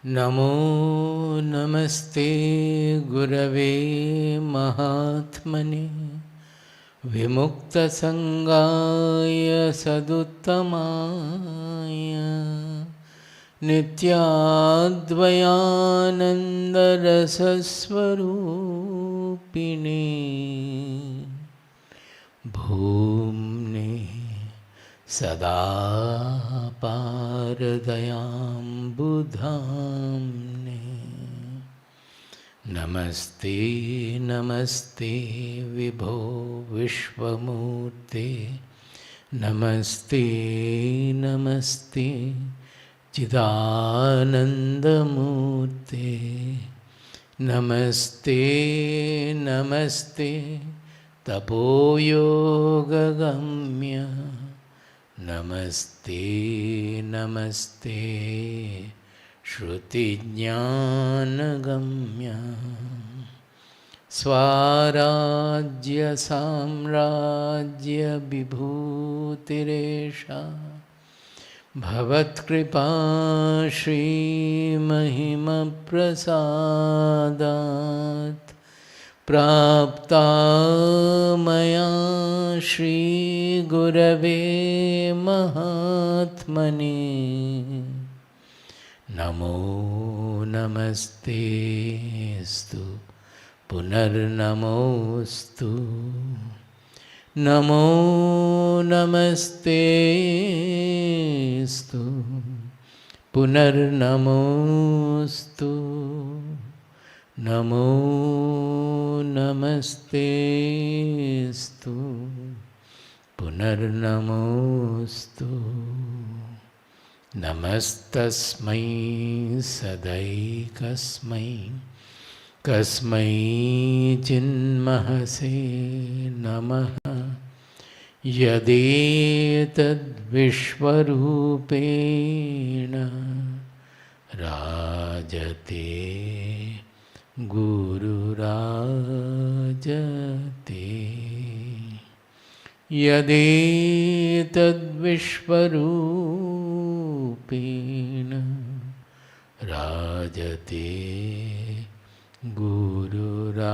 नमो नमस्ते गुरवे महात्मने विमुक्तसंगाय सदुत्तमाय नित्याद्वयानन्दरसस्वरूपिणे भूम्ने सदा पारदयाम्बुधाम्ने नमस्ते नमस्ते विभो विश्वमूर्ते नमस्ते नमस्ते चिदानन्दमूर्ते नमस्ते नमस्ते तपोयोगगम्य नमस्ते नमस्ते श्रुतिज्ञानगम्य स्वाराज्य साम्राज्य विभूतिरेषा भवत्कृपा श्रीमहिमप्रसादात् प्राप्ता मया श्रीगुरवे महात्मने नमो नमस्तेस्तु पुनर्नमोस्तु नमो नमस्तेस्तु पुनर्नमोस्तु नमो नमस्तेस्तु पुनर्नमोस्तु नमस्तस्मै सदैकस्मै कस्मै चिन्महसे नमः यदेतद्विश्वरूपेण राजते गुरुराजते यदेतद्विश्वरूपेण राजते गुरुराजते।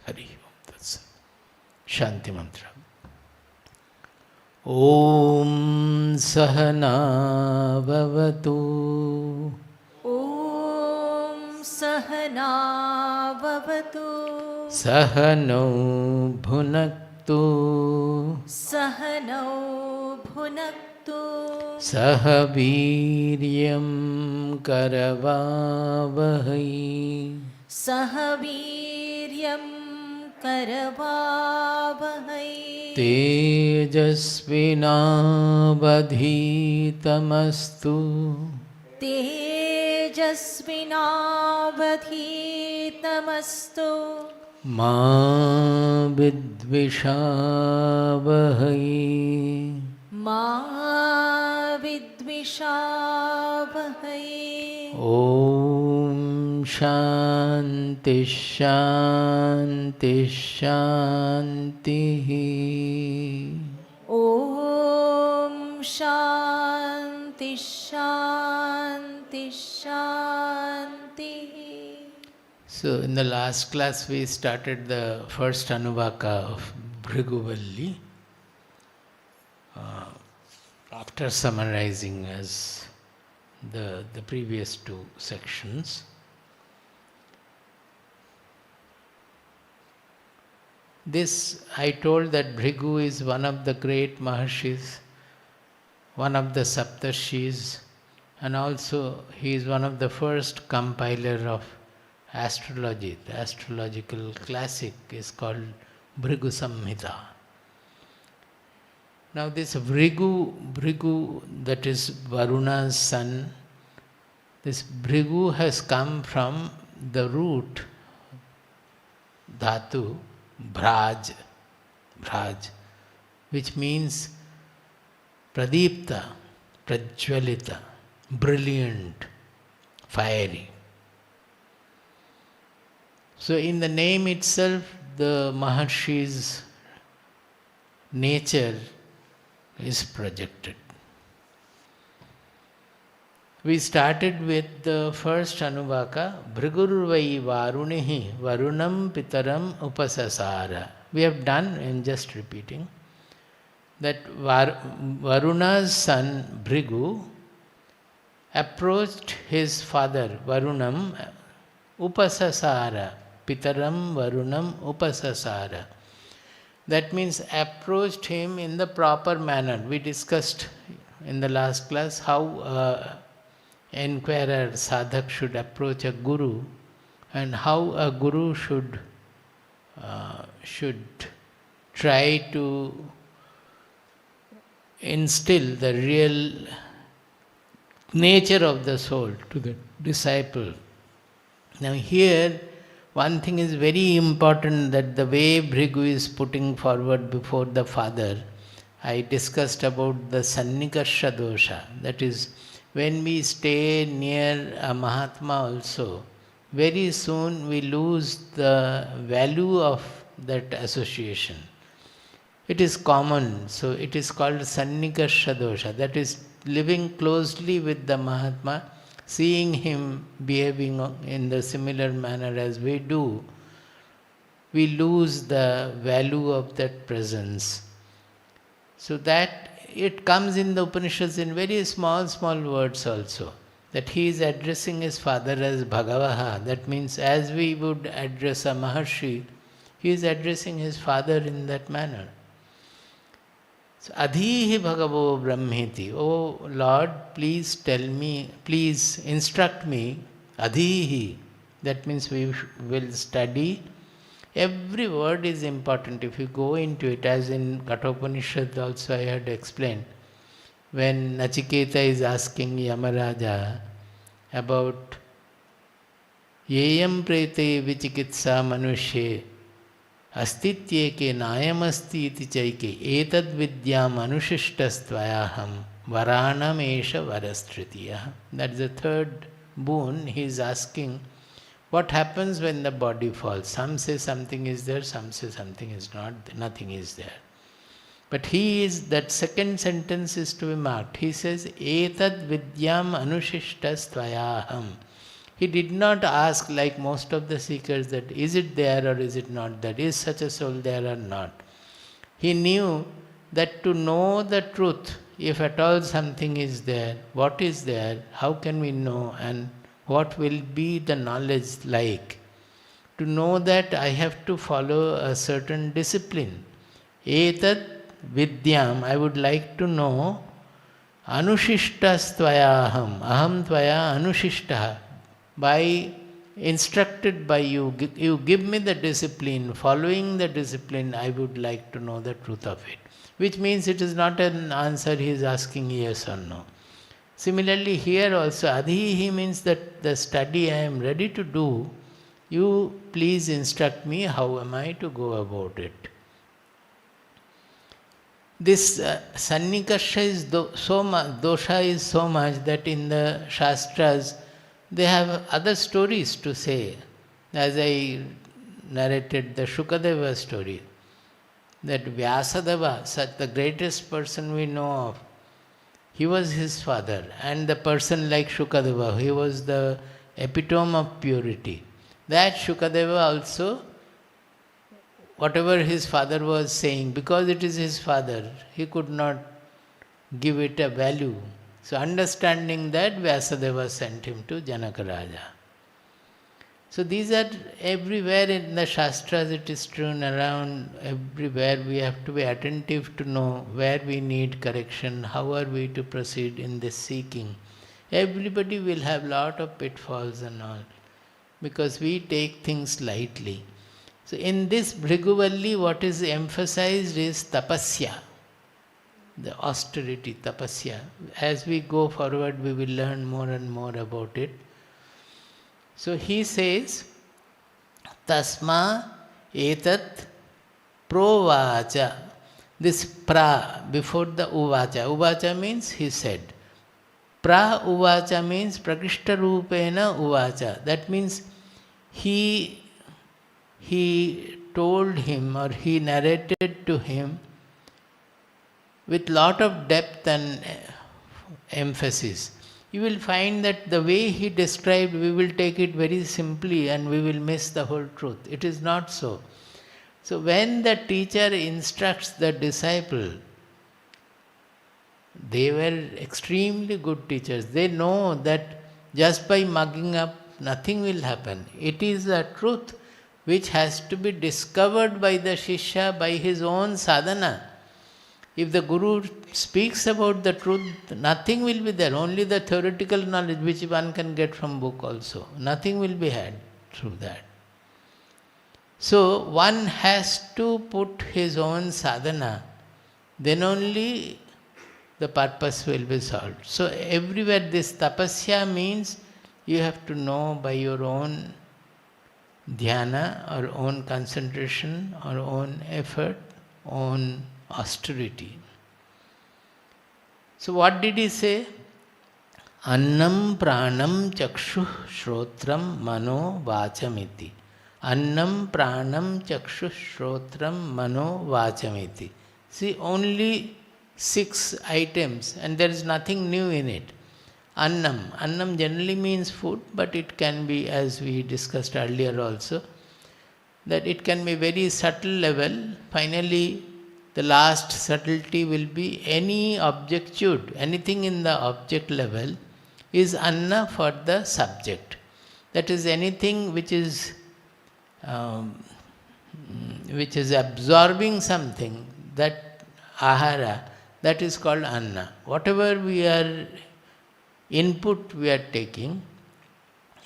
हरि ओम तत्सत्। शांति मंत्र। ओम सहना भवतु ओम सहना भवतु सहनौ भुनक्तु सहनौ भुनक्तु सह वीर्यं करवावहै सह वीर्यं करवावहै तेजस्विनावधीतमस्तु तेजस्विनावधीतमस्तु मा विद्विषावहै मा विद्विषावहै। ॐ शान्ति शान्ति शान्तिः। ॐ शान्ति शान्ति शान्तिः। So in the last class we started the first Anuvaka of Bhrigu Valli. After summarizing as the previous two sections, this I told that Bhrigu is one of the great Maharshis, one of the Saptarshis, and also he is one of the first compiler of astrology. The astrological classic is called Bhrigu Samhita. Now this Bhrigu, that is Varuna's son, this Bhrigu has come from the root dhatu bhraj, which means pradipta, prajwalita, brilliant, fiery. So in the name itself, the Maharshi's nature is projected. We started with the first Anuvaka, Bhrigu Valli Varunam Pitaram Upasasara. We have done, and just repeating, that Varuna's son Bhrigu approached his father Varunam Upasasara. Pitaram Varunam Upasasara. That means approached him in the proper manner. We discussed in the last class how enquirer, sadhak should approach a guru, and how a guru should try to instill the real nature of the soul to the disciple. Now here, one thing is very important, that the way Bhrigu is putting forward before the father, I discussed about the Sannikasha dosha. That is, when we stay near a Mahatma also, very soon we lose the value of that association. It is common, so it is called Sannikasha dosha. That is, living closely with the Mahatma, seeing him behaving in the similar manner as we do, we lose the value of that presence. So that it comes in the Upanishads in very small words also, that he is addressing his father as Bhagavaha. That means as we would address a Maharshi, he is addressing his father in that manner. So, Adhihi Bhagavo Brahmeti. Oh Lord, please tell me, please instruct me. Adhihi. That means we will study. Every word is important if you go into it, as in Kathopanishad also I had explained. When Nachiketa is asking Yamaraja about Yeyam prete vichikitsa manushye astityeke nayamasti iti chaike etad vidyam anushishtastvayaham varanam esha varastritiya. That is the third boon he is asking. What happens when the body falls? Some say something is there, some say something is not, nothing is there. But that second sentence is to be marked. He says, Etad vidyam anushishtastvayaham. He did not ask, like most of the seekers, that is it there or is it not there? Is such a soul there or not? He knew that to know the truth, if at all something is there, what is there, how can we know, and what will be the knowledge like? To know that I have to follow a certain discipline. Etad vidyam, I would like to know, anushishtastvayaham, aham tvaya anushishtaha, by instructed by you, you give me the discipline, following the discipline, I would like to know the truth of it. Which means it is not an answer he is asking yes or no. Similarly here also, Adhihi means that the study I am ready to do, you please instruct me, how am I to go about it. This Sannikasha is so much, dosha is so much that in the Shastras, they have other stories to say. As I narrated the Shukadeva story, that Vyasadeva, such the greatest person we know of, he was his father, and the person like Shukadeva, he was the epitome of purity. That Shukadeva also, whatever his father was saying, because it is his father, he could not give it a value. So understanding that, Vyasadeva sent him to Janaka Raja. So these are everywhere in the Shastras, it is strewn around everywhere. We have to be attentive to know where we need correction, how are we to proceed in this seeking. Everybody will have lot of pitfalls and all, because we take things lightly. So in this Bhrigu Valli, what is emphasized is Tapasya, the austerity, Tapasya. As we go forward, we will learn more and more about it. So he says, Tasma etat provacha. This pra, before the uvacha. Uvacha means he said. Pra uvacha means prakishta rupena uvacha. That means he told him, or he narrated to him with lot of depth and emphasis. you will find that the way he described, we will take it very simply and we will miss the whole truth. It is not so. So when the teacher instructs the disciple, they were extremely good teachers. They know that just by mugging up, nothing will happen. It is a truth which has to be discovered by the Shishya by his own sadhana. If the Guru speaks about the truth, nothing will be there. Only the theoretical knowledge which one can get from book also. Nothing will be had through that. So one has to put his own sadhana, then only the purpose will be solved. So everywhere this tapasya means you have to know by your own dhyana or own concentration or own effort, own austerity. So what did he say? Annam pranam chakshu shrotram mano vachamiti. Annam pranam chakshu shrotram mano vachamiti. See, only 6 items and there is nothing new in it. Annam. Annam generally means food, but it can be, as we discussed earlier also, that it can be very subtle level. Finally, the last subtlety will be any objectude, anything in the object level is anna for the subject. That is anything which is absorbing something, that ahara, that is called anna. Whatever we are input we are taking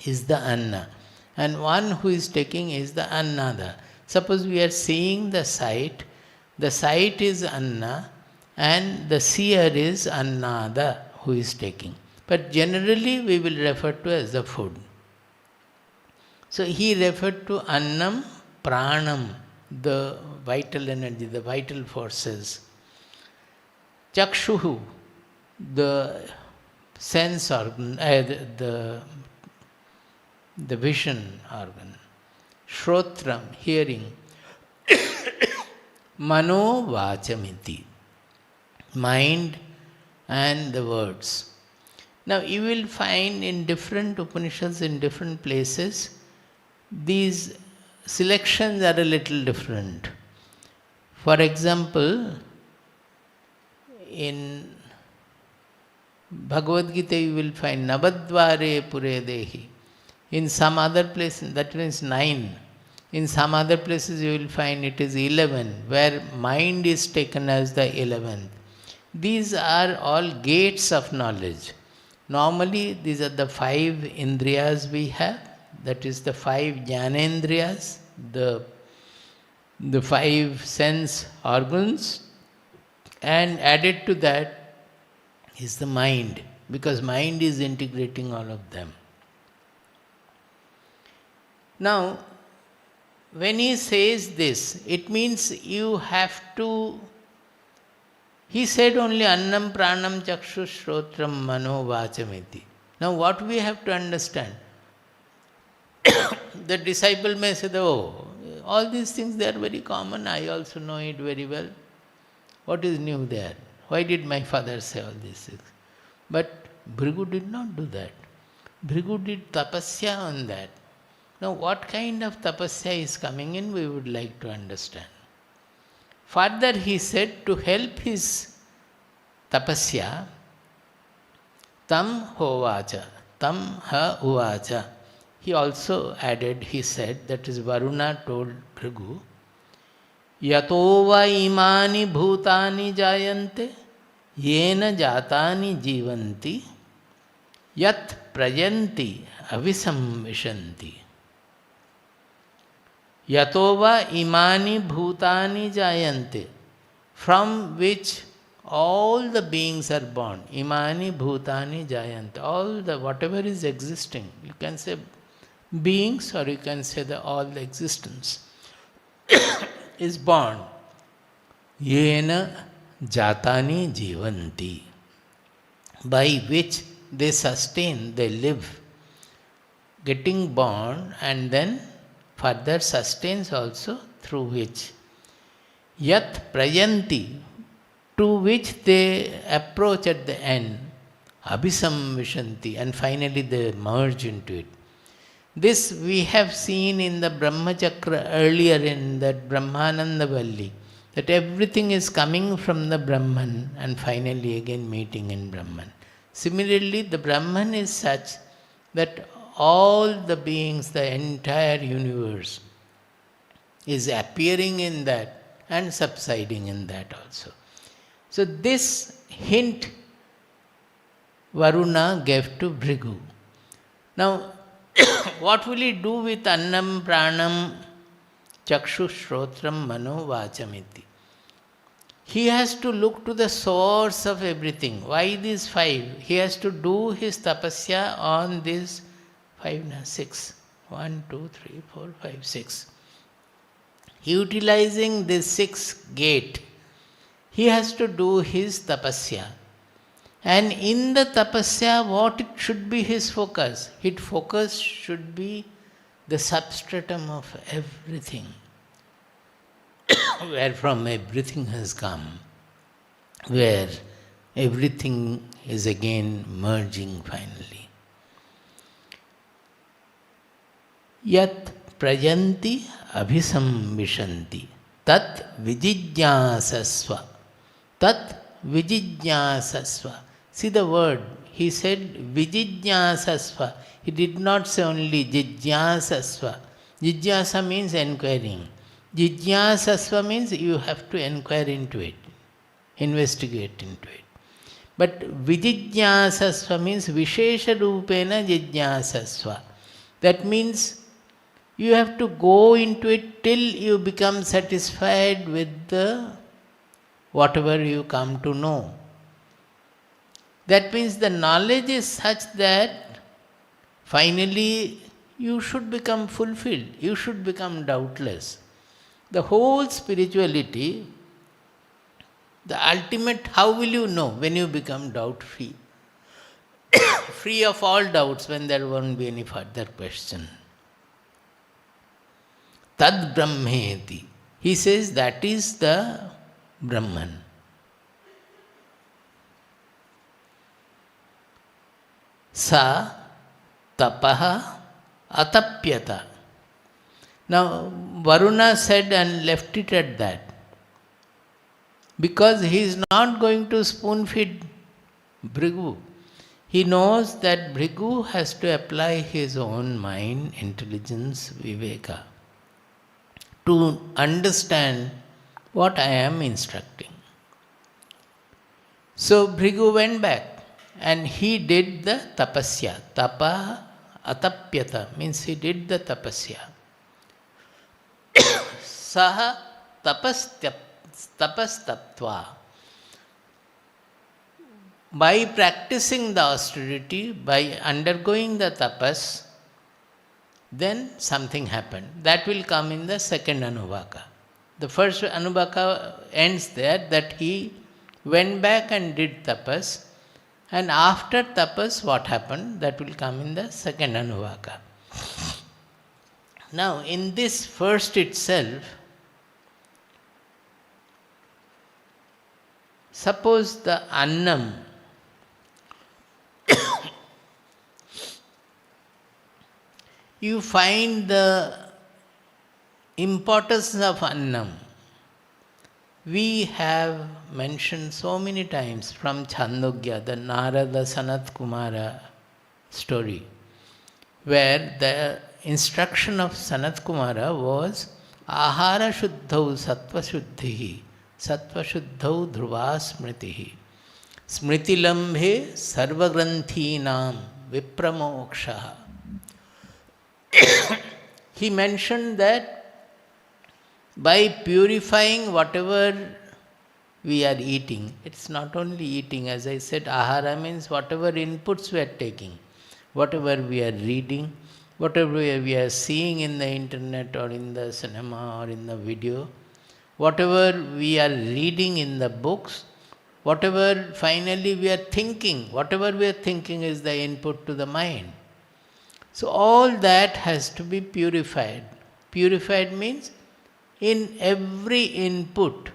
is the anna, and one who is taking is the annada. Suppose we are seeing the sight is anna and the seer is annada who is taking. But generally we will refer to as the food. So he referred to annam, pranam, the vital energy, the vital forces. Chakshuhu, the sense organ, the vision organ. Shrotram, hearing. Mano vachamiti, mind and the words. Now you will find in different Upanishads, in different places, these selections are a little different. For example, in Bhagavad Gita you will find Navadvare Pure Dehi. In some other place, that means 9. In some other places you will find it is 11, where mind is taken as the 11th. These are all gates of knowledge. Normally these are the 5 indriyas we have, that is the 5 jnanendriyas, the 5 sense organs, and added to that is the mind, because mind is integrating all of them. Now, when he says this, it means you have to, he said only annam pranam chakshu shrotram mano vachamiti. Now what we have to understand? The disciple may say, oh, all these things they are very common, I also know it very well. What is new there? Why did my father say all these things? But Bhṛgu did not do that. Bhṛgu did tapasya on that. Now what kind of tapasya is coming in, we would like to understand. Further he said, to help his tapasya, tam hovacha, tam ha uvacha. He also added, he said, that is Varuna told Bhṛgu, yatova imani bhutani jayante, yena jatani jivanti, yat prayanti avisamvishanti. Yatova imani bhutani jayante, from which all the beings are born. Imani bhutani jayante, all the whatever is existing. You can say beings, or you can say all the existence is born. Yena jatani jivanti, by which they sustain, they live. Getting born and then further sustains also, through which. Yat prayanti, to which they approach at the end. abhisamvishanti, and finally they merge into it. This we have seen in the Brahmachakra earlier in that Brahmananda Vallī, that everything is coming from the Brahman and finally again meeting in Brahman. Similarly, the Brahman is such that all the beings, the entire universe is appearing in that and subsiding in that also. So this hint Varuna gave to Bhrigu. Now, what will he do with annam, pranam, chakshu, shrotram, mano, vachamiti? He has to look to the source of everything. Why these five? He has to do his tapasya on these 6. 1, 2, 3, 4, 5, 6. Utilizing this 6 gate, he has to do his tapasya. And in the tapasya, what it should be his focus? His focus should be the substratum of everything, where from everything has come, where everything is again merging finally. Yat prayanti abhisamvishanti tat vijijñāsasva. Tat vijijñāsasva. See the word, he said vijijñāsasva. He did not say only jijñāsasva. Jijñāsa means inquiring. Jijñāsasva means you have to inquire into it, investigate into it. But vijijñāsasva means vishesha rupena jijñāsasva. That means you have to go into it till you become satisfied with the whatever you come to know. That means the knowledge is such that finally you should become fulfilled, you should become doubtless. The whole spirituality, the ultimate, how will you know? When you become doubt-free. Free of all doubts, when there won't be any further question. Tad Brahmeti. He says that is the Brahman. Sa tapaha atapyata. Now, Varuna said and left it at that. Because he is not going to spoon feed Bhrigu. He knows that Bhrigu has to apply his own mind, intelligence, viveka, to understand what I am instructing. So Bhrigu went back and he did the tapasya. Tapa atapyata means he did the tapasya. Saha tapastaptva. By practicing the austerity, by undergoing the tapas, then something happened. That will come in the second Anuvaka. The first Anuvaka ends there, that he went back and did tapas. And after tapas, what happened? That will come in the second Anuvaka. Now, in this first itself, suppose the annam, you find the importance of annam. We have mentioned so many times from Chandogya, the Narada Sanat Kumara story, where the instruction of Sanat Kumara was Ahara Shuddhau Sattva Shuddhihi Sattva Shuddhau Dhruva Smritihi Smriti Lambhe Sarva Granthinam Vipramokshaha. He mentioned that by purifying whatever we are eating, it's not only eating, as I said, ahara means whatever inputs we are taking, whatever we are reading, whatever we are seeing in the internet or in the cinema or in the video, whatever we are reading in the books, whatever finally we are thinking, whatever we are thinking is the input to the mind. So all that has to be purified. Purified means in every input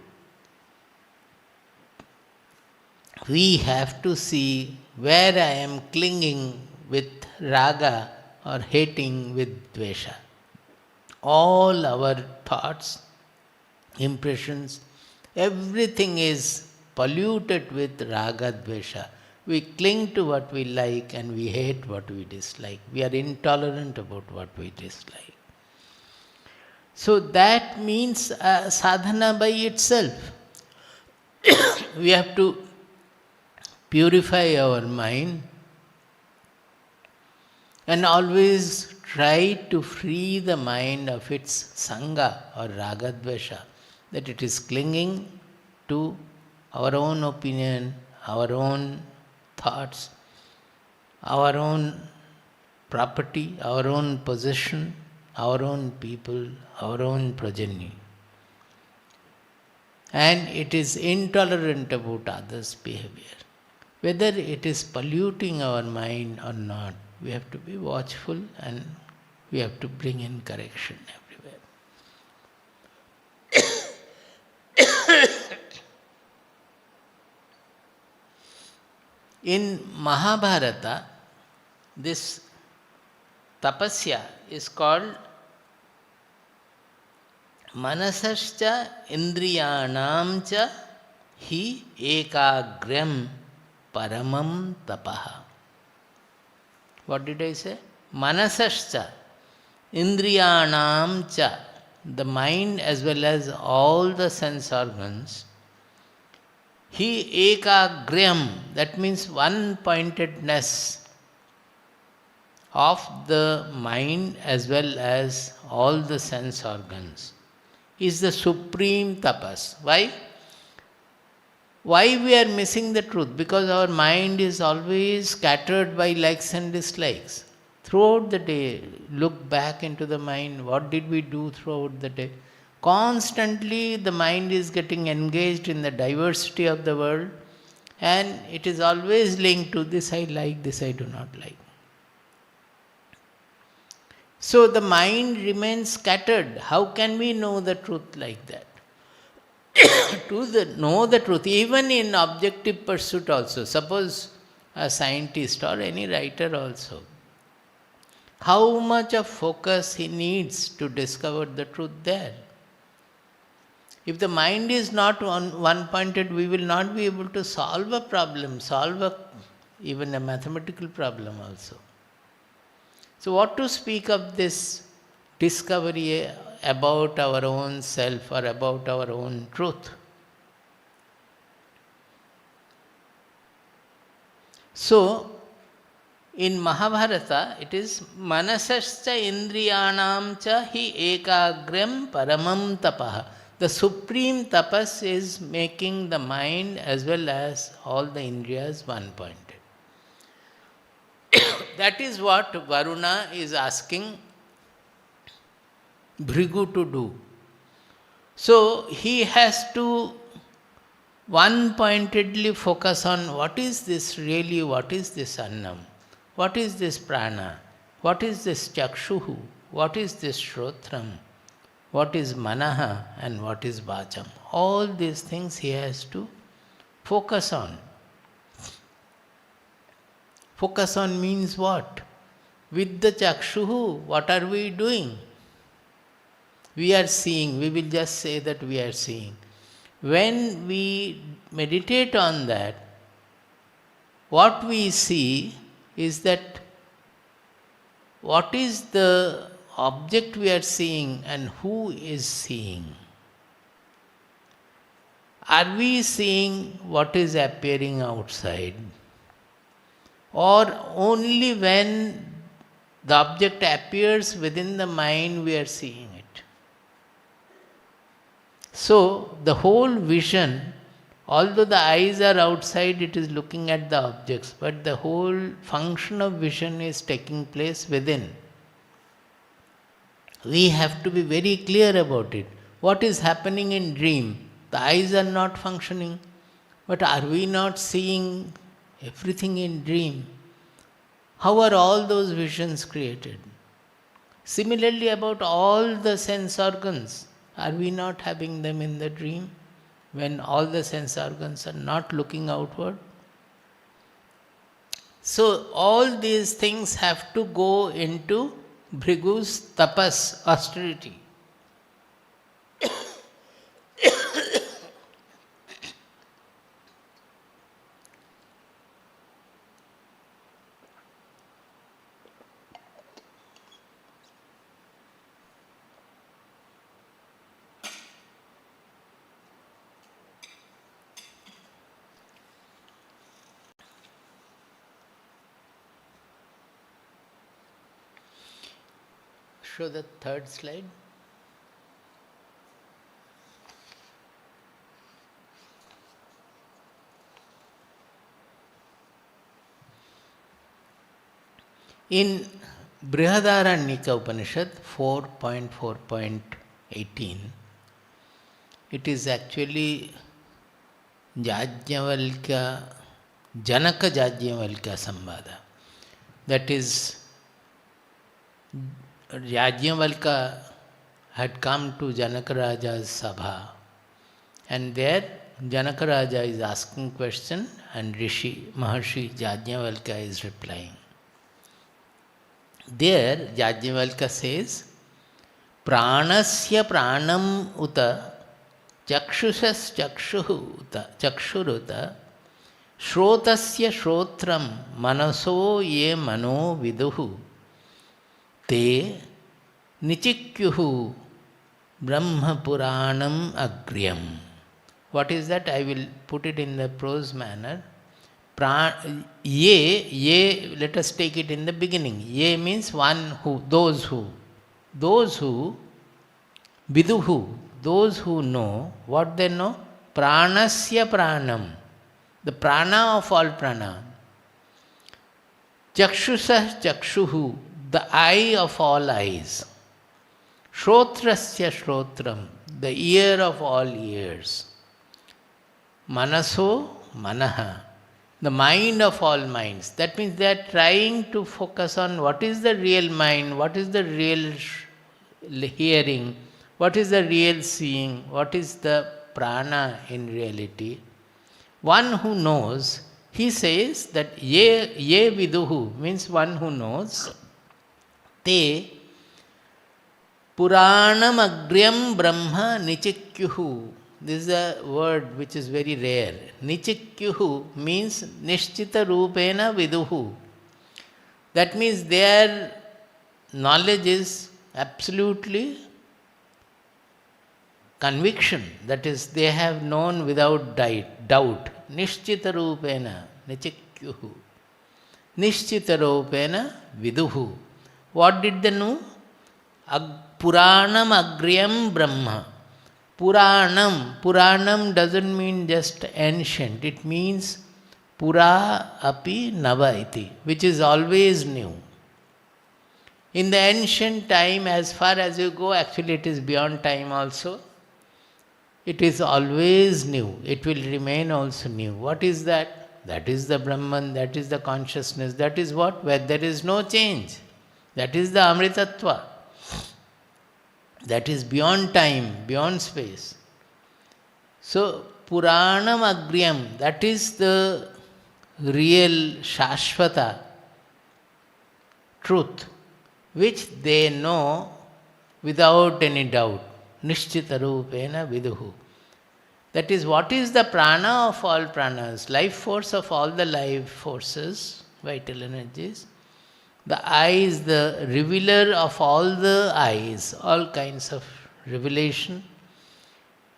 we have to see where I am clinging with raga or hating with dvesha. All our thoughts, impressions, everything is polluted with raga dvesha. We cling to what we like and we hate what we dislike. We are intolerant about what we dislike. So that means sadhana by itself. We have to purify our mind and always try to free the mind of its sangha or ragadvesha, that it is clinging to our own opinion, our own thoughts, our own property, our own possession, our own people, our own progeny. And it is intolerant about others' behavior. Whether it is polluting our mind or not, we have to be watchful and we have to bring in correction everywhere. In Mahabharata, this Tapasya is called Manasascha Indriyanam cha hi ekagram paramam tapaha. What did I say? Manasascha Indriyanam cha, the mind as well as all the sense organs. Hi ekagram, that means one-pointedness of the mind as well as all the sense organs is the supreme tapas. Why? Why we are missing the truth? Because our mind is always scattered by likes and dislikes. Throughout the day, look back into the mind. What did we do throughout the day? Constantly the mind is getting engaged in the diversity of the world, and it is always linked to this I like, this I do not like. So the mind remains scattered. How can we know the truth like that? To know the truth, even in objective pursuit also, suppose a scientist or any writer also, how much of focus he needs to discover the truth there. If the mind is not one-pointed, we will not be able to solve a problem, even a mathematical problem also. So what to speak of this discovery about our own self or about our own truth? So, in Mahabharata, it is Manasascha Indriyanam cha hi ekagram paramam tapaha. The supreme tapas is making the mind as well as all the indriyas one-pointed. That is what Varuna is asking Bhṛgu to do. So he has to one-pointedly focus on what is this really, what is this annam, what is this prana, what is this chakshuhu, what is this shrotram, what is manaha and what is vacham. All these things he has to focus on. Focus on means what? With the chakshuhu, what are we doing? We are seeing, we will just say that we are seeing. When we meditate on that, what we see is that what is the object we are seeing and who is seeing. Are we seeing what is appearing outside? Or only when the object appears within the mind we are seeing it? So, the whole vision, although the eyes are outside, it is looking at the objects, but the whole function of vision is taking place within. We have to be very clear about it. What is happening in dream? The eyes are not functioning, but are we not seeing everything in dream? How are all those visions created? Similarly, about all the sense organs, are we not having them in the dream when all the sense organs are not looking outward? So all these things have to go into Bhrigu's tapas, austerity. Show the third slide. In Brihadaranyaka Upanishad 4.4.18, it is actually Janaka Yajnavalkya Samvada. That is, Yajnavalkya had come to Janaka Raja's Sabha, and there Janaka Raja is asking question and Maharshi Yajnavalkya is replying. There Yajnavalkya says, Pranasya pranam uta chakshusas chakshuruta shrotasya shrotram manaso ye mano viduhu te nichikyuhu brahma puranam agryam. What is that? I will put it in the prose manner. Ye, let us take it in the beginning. Ye means one who, those who, viduhu, those who know. What they know? Pranasya pranam, the prana of all prana. Chakshusah chakshuhu, the eye of all eyes. Shrotrasya shrotram, the ear of all ears. Manaso manaha, the mind of all minds. That means they are trying to focus on what is the real mind, what is the real hearing, what is the real seeing, what is the prana in reality. One who knows, he says that ye viduhu means one who knows. Te puranam agryam brahma nichikyuhu. This is a word which is very rare. Nichikyuhu means nishchita rupena viduhu. That means their knowledge is absolutely conviction. That is, they have known without doubt. Nishchita rupena nichikyuhu. Nishchita rupena viduhu. What did they know? Puranam agryam brahma. Puranam doesn't mean just ancient. It means pura api nava iti, which is always new. In the ancient time, as far as you go, actually it is beyond time also. It is always new. It will remain also new. What is that? That is the Brahman, that is the consciousness. That is what? Where there is no change. That is the Amritattva. That is beyond time, beyond space. So, Puranam Agryam, that is the real Shashvata truth, which they know without any doubt. Nishchita Rupena Viduhu. That is, what is the prana of all pranas, life force of all the life forces, vital energies. The eye is the revealer of all the eyes, all kinds of revelation.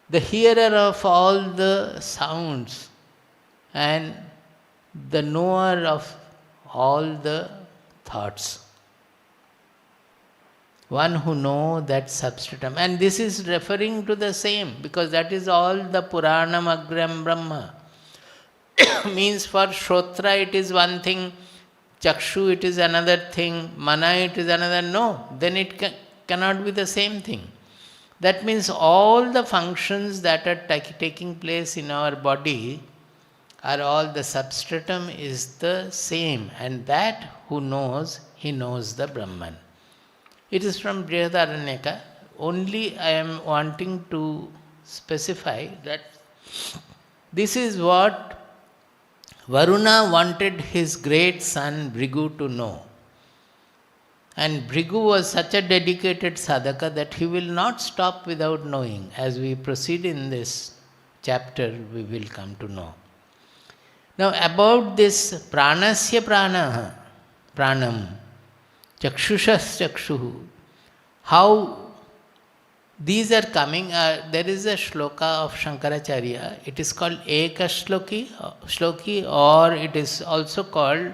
The hearer of all the sounds and the knower of all the thoughts. One who knows that substratum. And this is referring to the same, because that is all the Puranam Agram Brahma. Means for Shrotra it is one thing, Chakshu it is another thing, Mana it is another. No, then it cannot be the same thing. That means all the functions that are taking place in our body are all, the substratum is the same. And that who knows, he knows the Brahman. It is from Brihadaranyaka. Only I am wanting to specify that this is what Varuna wanted his great son Bhrigu to know. And Bhrigu was such a dedicated sadhaka that he will not stop without knowing. As we proceed in this chapter, we will come to know. Now about this pranasya pranaha, pranam, chakshushas chakshuhu, how these are coming, there is a shloka of Shankaracharya, it is called Ekashloki, Shloki, or it is also called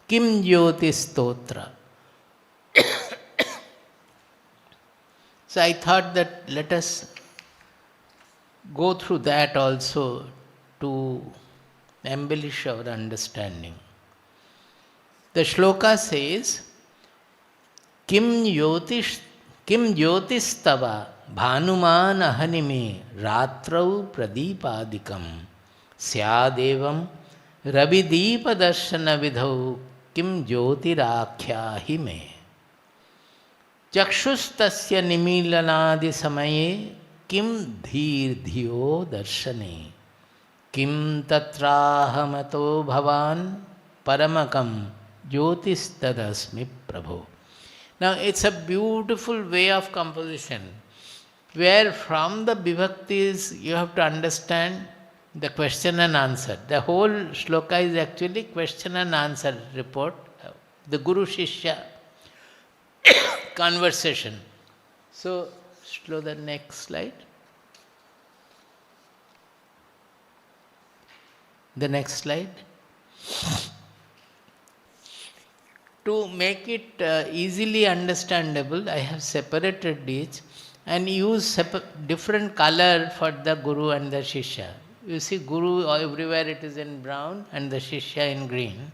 Kim Jyoti Stotra. So I thought that let us go through that also to embellish our understanding. The shloka says, Kim Jyotistava Bhanuman Ahanime Ratrau Pradipadikam Syadevam Ravideepa Darshana Vidhau Kim Jyotirakhyāhi me Chakshustasya Nimilanadi Samaye Kim Dhir Dhiyo Darshane Kim Tatrahamato Bhavan Paramakam Jyotistadasmi Prabho. Now it's a beautiful way of composition where from the vibhaktis you have to understand the question and answer. The whole shloka is actually question and answer report, the Guru Shishya conversation. So, show the next slide. The next slide. To make it easily understandable, I have separated each and use different color for the Guru and the Shishya. You see Guru everywhere it is in brown and the Shishya in green.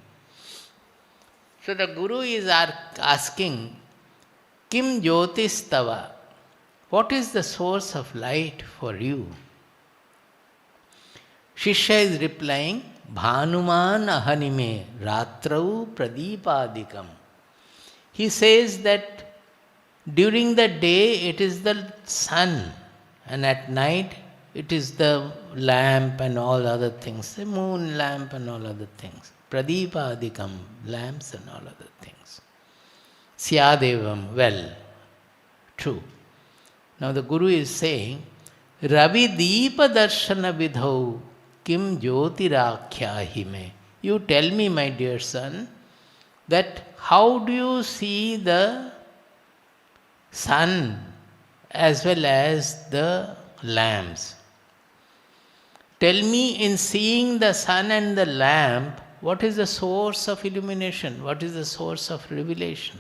So the Guru is asking, Kim Jyotistava, what is the source of light for you? Shishya is replying, Bhanuman Ahanime Ratrau Pradipadikam. He says that during the day it is the sun and at night it is the lamp and all other things, the moon lamp and all other things. Pradipadikam, lamps and all other things. Syadevam, well, true. Now the Guru is saying, Ravi Deepa Darshana Vidhau Kim Jyotirakhyahi me. You tell me, my dear son, that how do you see the sun as well as the lamps? Tell me, in seeing the sun and the lamp, what is the source of illumination? What is the source of revelation?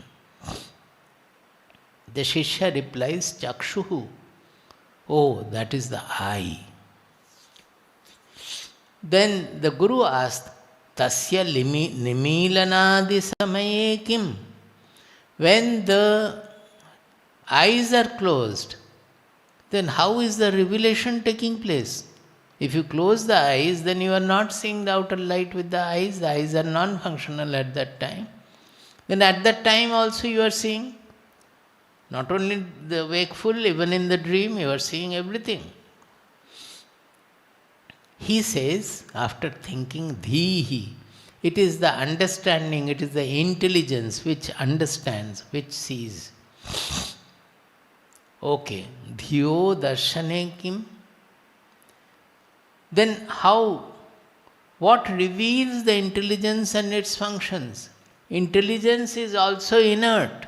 The Shishya replies, Chakshuhu. Oh, that is the eye. Then the Guru asked, Tasya nimilanadi samaye kim? When the eyes are closed, then how is the revelation taking place? If you close the eyes, then you are not seeing the outer light with the eyes are non-functional at that time. Then at that time also you are seeing, not only the wakeful, even in the dream you are seeing everything. He says, after thinking, Dhihi, it is the understanding, it is the intelligence which understands, which sees. Okay, Dhiyo Darshane Kim? Then how? What reveals the intelligence and its functions? Intelligence is also inert.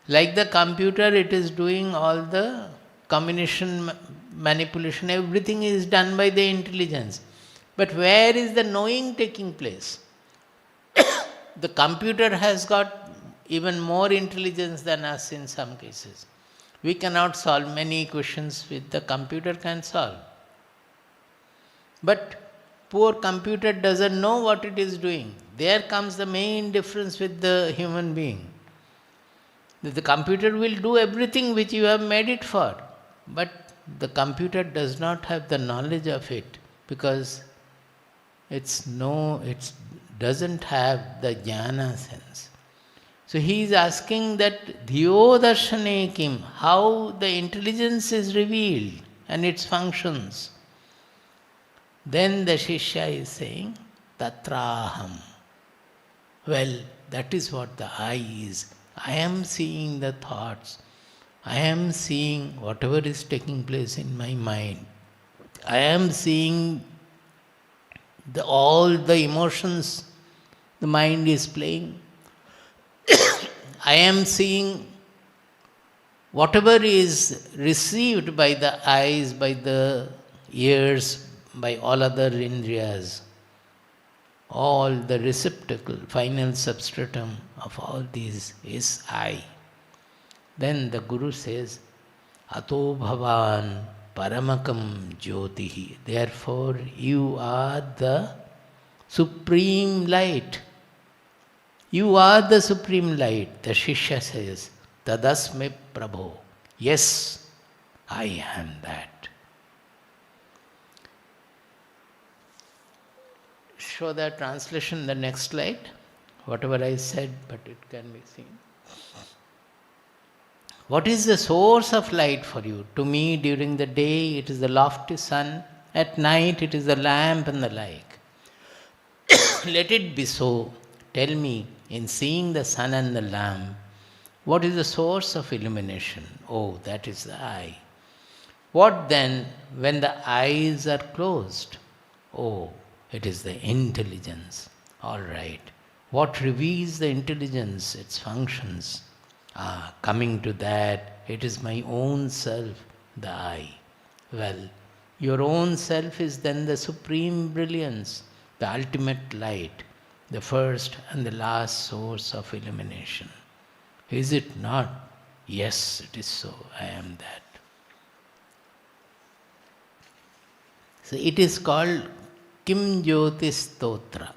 Like the computer, it is doing all the combination, manipulation, everything is done by the intelligence. But where is the knowing taking place? The computer has got even more intelligence than us in some cases. We cannot solve many equations which the computer can solve. But poor computer doesn't know what it is doing. There comes the main difference with the human being. The computer will do everything which you have made it for. But the computer does not have the knowledge of it because it doesn't have the jnana sense. So he is asking that Dhiyo Darshane Kim, how the intelligence is revealed and its functions. Then the Shishya is saying, tatraham. Well, that is what the I is. I am seeing the thoughts. I am seeing whatever is taking place in my mind. I am seeing all the emotions the mind is playing. I am seeing whatever is received by the eyes, by the ears, by all other indriyas, all the receptacle, final substratum of all these is I. Then the Guru says, Ato bhavan paramakam jyotihi. Therefore, you are the supreme light. You are the supreme light. The Shishya says, Tadasme Prabho. Yes, I am that. Show the translation, the next slide. Whatever I said, but it can be seen. What is the source of light for you? To me, during the day, it is the lofty sun. At night, it is the lamp and the like. Let it be so. Tell me, in seeing the sun and the lamp, what is the source of illumination? Oh, that is the eye. What then when the eyes are closed? Oh, it is the intelligence. All right. What reveals the intelligence, its functions? Coming to that, it is my own self, the I. Well, your own self is then the supreme brilliance, the ultimate light, the first and the last source of illumination. Is it not? Yes, it is so. I am that. So it is called Kim Jyoti Stotra.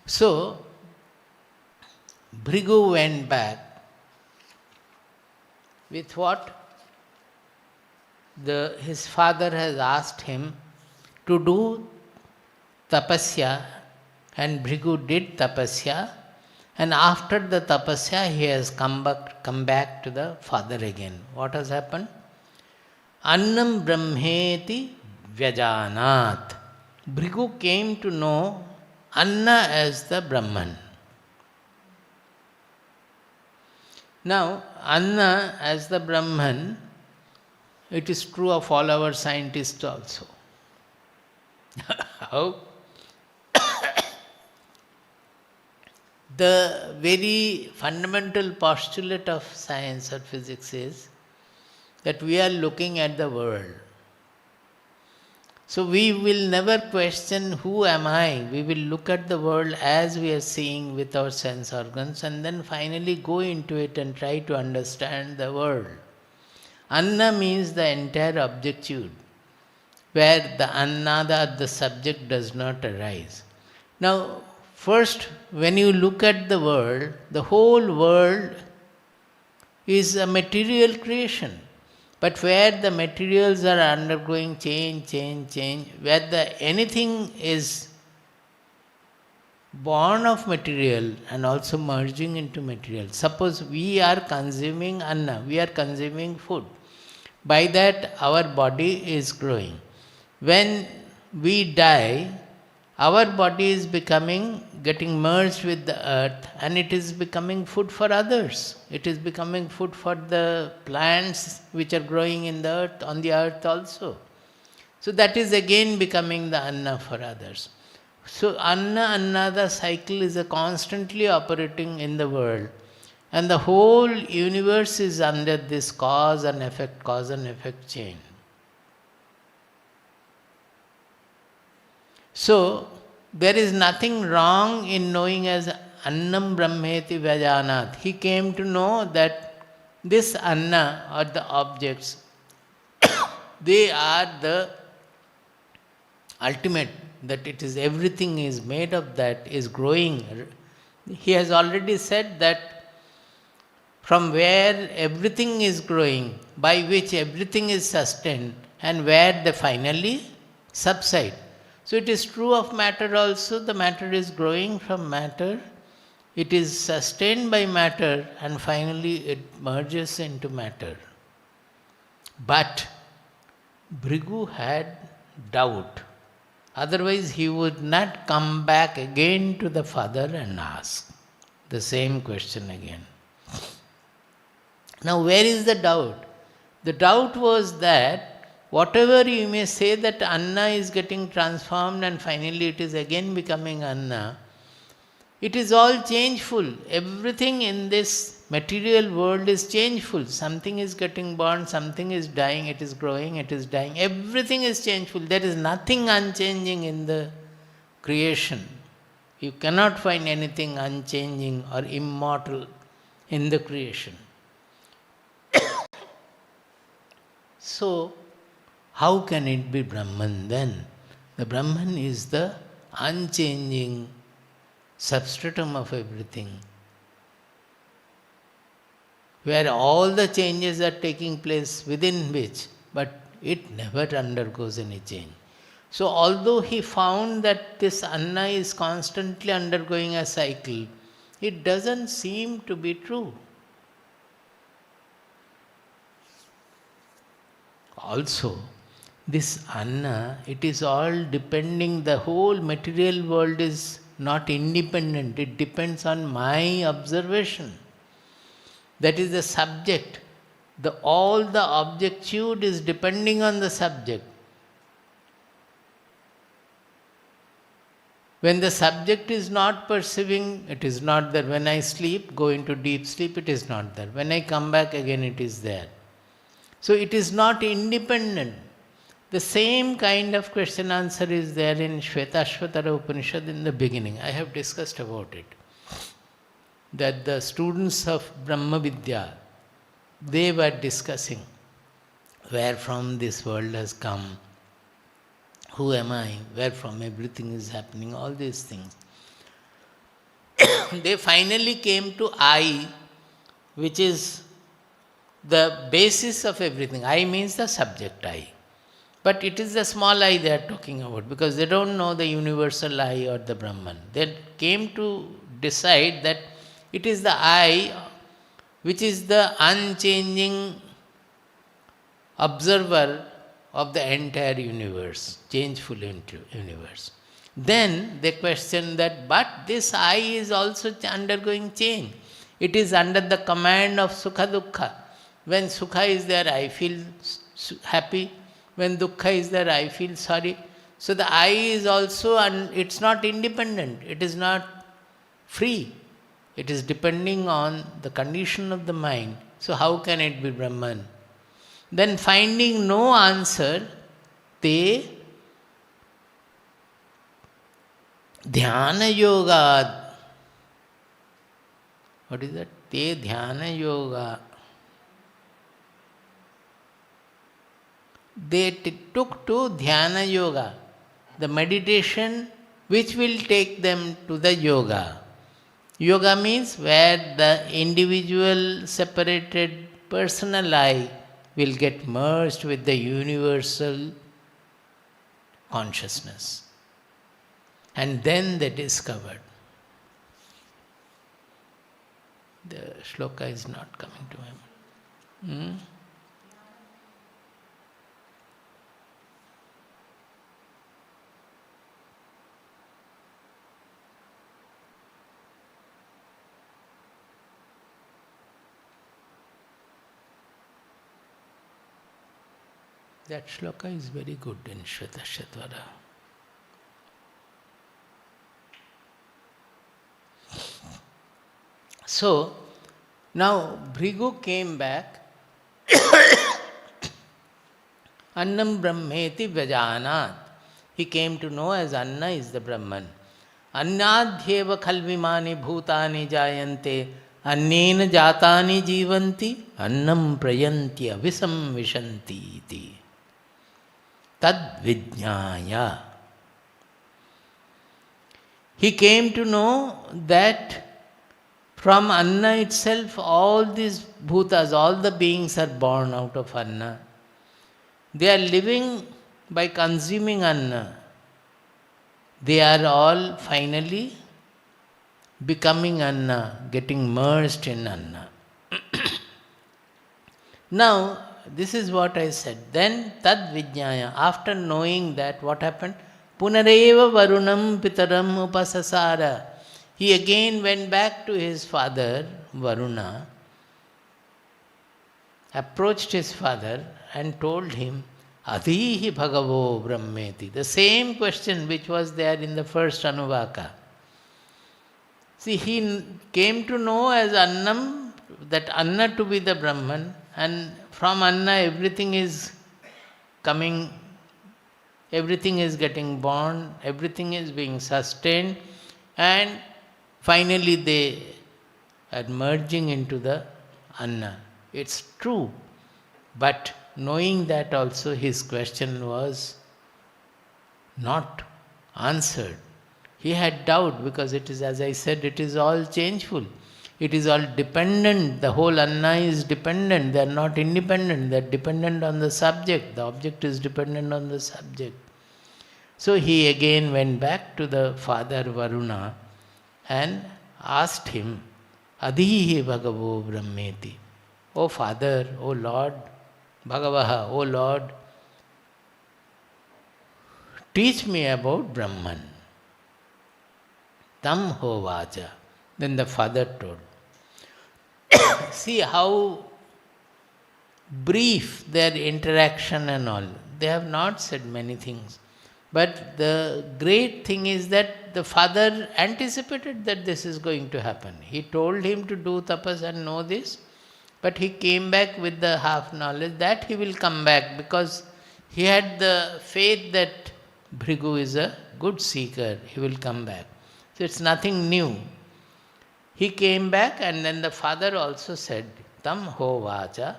So, Bhrigu went back with what his father has asked him to do tapasya, and Bhrigu did tapasya, and after the tapasya he has come back to the father again. What has happened? Annam brahmeti vyajanat. Bhrigu came to know Anna as the Brahman. Now, Anna as the Brahman, it is true of all our scientists also. How? The very fundamental postulate of science or physics is that we are looking at the world. So we will never question who am I. We will look at the world as we are seeing with our sense organs and then finally go into it and try to understand the world. Anna means the entire objectude, where the annada, the subject, does not arise. Now, first, when you look at the world, the whole world is a material creation. But where the materials are undergoing change, where anything is born of material and also merging into material. Suppose we are consuming anna, we are consuming food. By that our body is growing. When we die, our body is getting merged with the earth, and it is becoming food for others. It is becoming food for the plants which are growing in the earth, on the earth also. So that is again becoming the anna for others. So annada cycle is a constantly operating in the world, and the whole universe is under this cause and effect chain. So there is nothing wrong in knowing as annam brahmeti vyajanat. He came to know that this anna or the objects, they are the ultimate, that it is everything is made of that, is growing, He has already said that from where everything is growing, by which everything is sustained, and where they finally subside. So it is true of matter also. The matter is growing from matter, it is sustained by matter, and finally it merges into matter. But Bhrigu had doubt. Otherwise, he would not come back again to the father and ask the same question again. Now, where is the doubt? The doubt was that whatever you may say that Anna is getting transformed and finally it is again becoming Anna, it is all changeful. Everything in this material world is changeful. Something is getting born, something is dying, it is growing, it is dying. Everything is changeful. There is nothing unchanging in the creation. You cannot find anything unchanging or immortal in the creation. So, how can it be Brahman then? The Brahman is the unchanging substratum of everything, where all the changes are taking place within which, but it never undergoes any change. So, although he found that this Anna is constantly undergoing a cycle, it doesn't seem to be true. Also, this Anna, it is all depending, the whole material world is not independent, it depends on my observation. That is the subject. All the objectude is depending on the subject. When the subject is not perceiving, it is not there. When I sleep, go into deep sleep, it is not there. When I come back again, it is there. So it is not independent. The same kind of question answer is there in Shvetaashvatara Upanishad in the beginning. I have discussed about it. That the students of Brahmavidya, they were discussing where from this world has come, who am I, where from everything is happening, all these things. They finally came to I, which is the basis of everything. I means the subject I. But it is the small I they are talking about, because they don't know the universal I or the Brahman. They came to decide that it is the I which is the unchanging observer of the entire universe, changeful universe. Then they question that, but this I is also undergoing change. It is under the command of Sukha Dukkha. When Sukha is there, I feel happy. When Dukkha is there, I feel sorry. So the I is also, it's not independent. It is not free. It is depending on the condition of the mind. So how can it be Brahman? Then finding no answer, they dhyana yoga. What is that? Te dhyana yoga. They took to dhyana yoga, the meditation which will take them to the yoga. Yoga means where the individual separated personal I will get merged with the universal consciousness. And then they discovered. The shloka is not coming to him. That shloka is very good in Shvetaashvatara. So, now Bhrigu came back. Annam Brahmeti Vyajanat. He came to know as Anna is the Brahman. Annadhyeva khalvimani bhutani jayante annena jatani jivanti annam prayantya visam vishanti iti. Tad vijnaya. He came to know that From Anna itself, all these bhutas, all the beings are born out of Anna. They are living by consuming Anna. They are all finally becoming Anna, getting merged in Anna. Now, this is what I said. Then, tad vijnaya, after knowing that, what happened? Punareva varunam pitaram upasasara. He again went back to his father, Varuna, approached his father and told him, Adhihi bhagavo brahmeti. The same question which was there in the first Anuvaka. See, he came to know as Annam, that Anna to be the Brahman, and from Anna everything is coming, everything is getting born, everything is being sustained, and finally they are merging into the Anna. It's true, but knowing that also his question was not answered. He had doubt because it is, as I said, it is all changeful. It is all dependent. The whole Anna is dependent. They are not independent. They are dependent on the subject. The object is dependent on the subject. So he again went back to the father Varuna and asked him, Adhihi bhagavo brahmeti. O Father, O Lord, Bhagavaha, O Lord, teach me about Brahman. Tam hovacha. Then the father told. See how brief their interaction and all. They have not said many things. But the great thing is that the father anticipated that this is going to happen. He told him to do tapas and know this, but he came back with the half knowledge that he will come back because he had the faith that Bhrigu is a good seeker. He will come back. So it's nothing new. He came back and then the father also said, Tam hovacha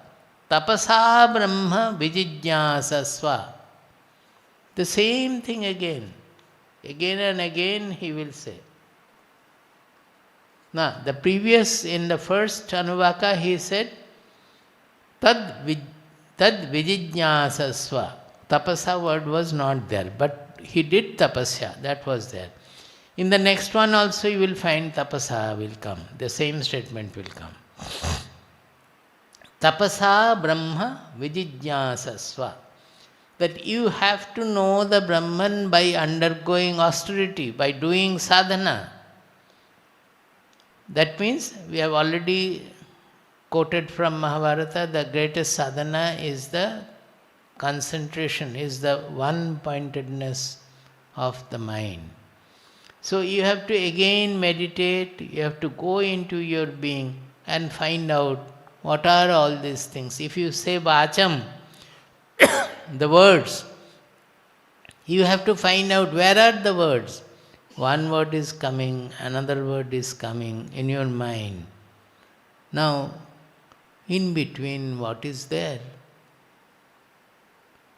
tapasa brahma vijijñāsasva. The same thing again. Again and again he will say. Now, the previous, in the first Anuvaka, he said, Tad vijijñāsasva. Tapasa word was not there, but he did tapasya, that was there. In the next one also you will find tapasa will come. The same statement will come. Tapasa brahma vijijñāsasva. That you have to know the Brahman by undergoing austerity, by doing sadhana. That means, we have already quoted from Mahabharata, the greatest sadhana is the concentration, is the one-pointedness of the mind. So you have to again meditate, you have to go into your being and find out what are all these things. If you say vacham, the words, you have to find out where are the words. One word is coming, another word is coming in your mind. Now, in between, what is there?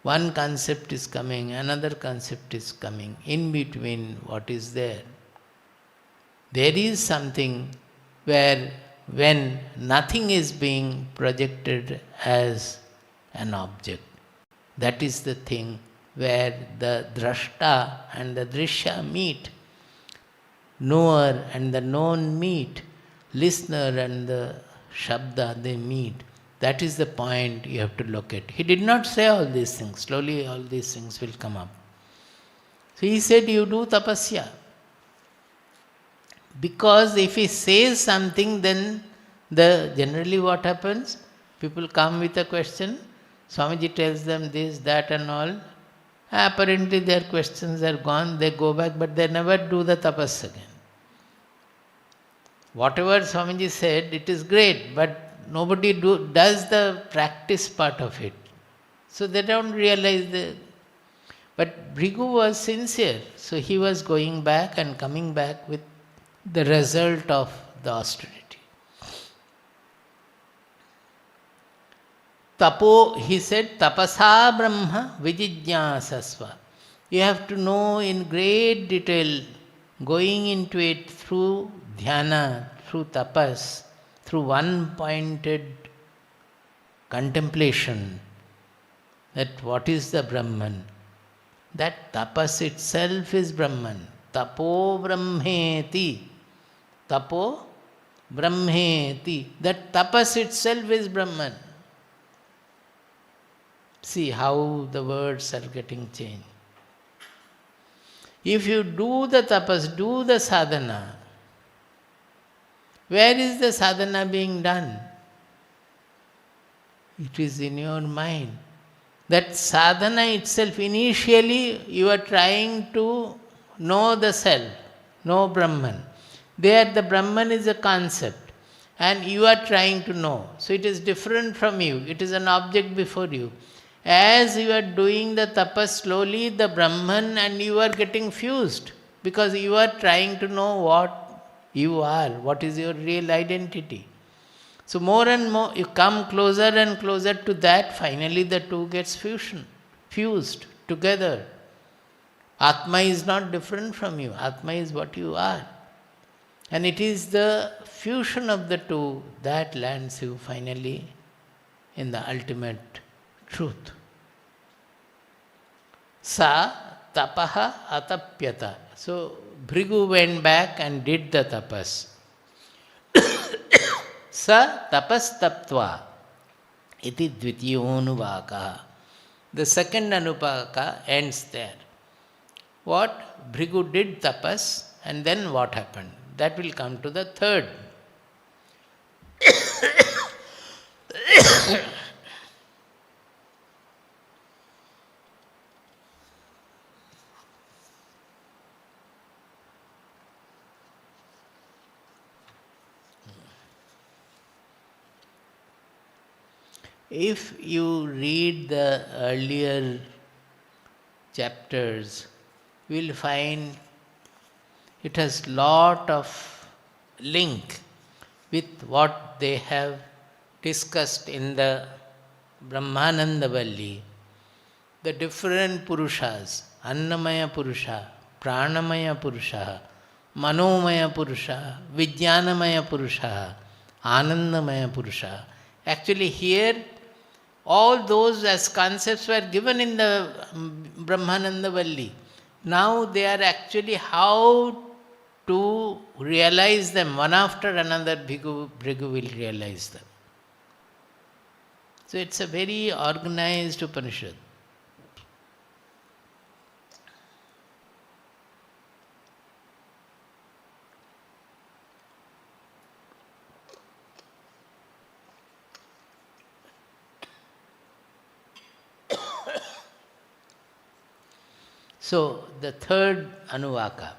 One concept is coming, another concept is coming. In between, what is there? There is something where, when nothing is being projected as an object, that is the thing where the drashta and the drishya meet, knower and the known meet, listener and the shabda, they meet. That is the point you have to look at. He did not say all these things. Slowly all these things will come up. So he said, you do tapasya. Because if he says something, then generally what happens? People come with a question. Swamiji tells them this, that and all. Apparently their questions are gone. They go back, but they never do the tapas again. Whatever Swamiji said, it is great, but nobody does the practice part of it. So they don't realize But Bhrigu was sincere. So he was going back and coming back with the result of the austerity. Tapo, he said, tapasa brahma vijijñāsasva. You have to know in great detail, going into it through dhyana, through tapas, through one-pointed contemplation that what is the Brahman, that tapas itself is Brahman. Tapo brahmeti. Tapo brahmeti. That tapas itself is Brahman. See how the words are getting changed. If you do the tapas, do the sadhana, where is the sadhana being done? It is in your mind. That sadhana itself, initially you are trying to know the self, know Brahman. There the Brahman is a concept and you are trying to know. So it is different from you. It is an object before you. As you are doing the tapas, slowly the Brahman and you are getting fused because you are trying to know what you are, what is your real identity. So more and more you come closer and closer to that, finally the two gets fused together. Atma is not different from you. Atma is what you are. And it is the fusion of the two that lands you finally in the ultimate truth. Sa tapaha atapyata. So Bhrigu went back and did the tapas. Sa tapas taptva iti dvitiyo Anuvaka. The second Anuvaka ends there. What? Bhrigu did tapas and then what happened? That will come to the third. If you read the earlier chapters, you will find it has lot of link with what they have discussed in the Brahmananda Vallī. The different Purushas, Annamaya Purusha, Pranamaya Purusha, Manomaya Purusha, Vijnanamaya Purusha, Anandamaya Purusha. Actually here, all those as concepts were given in the Brahmananda Vallī. Now they are actually how to realize them. One after another, Bhrigu will realize them. So it's a very organized Upanishad. So the third Anuvaka.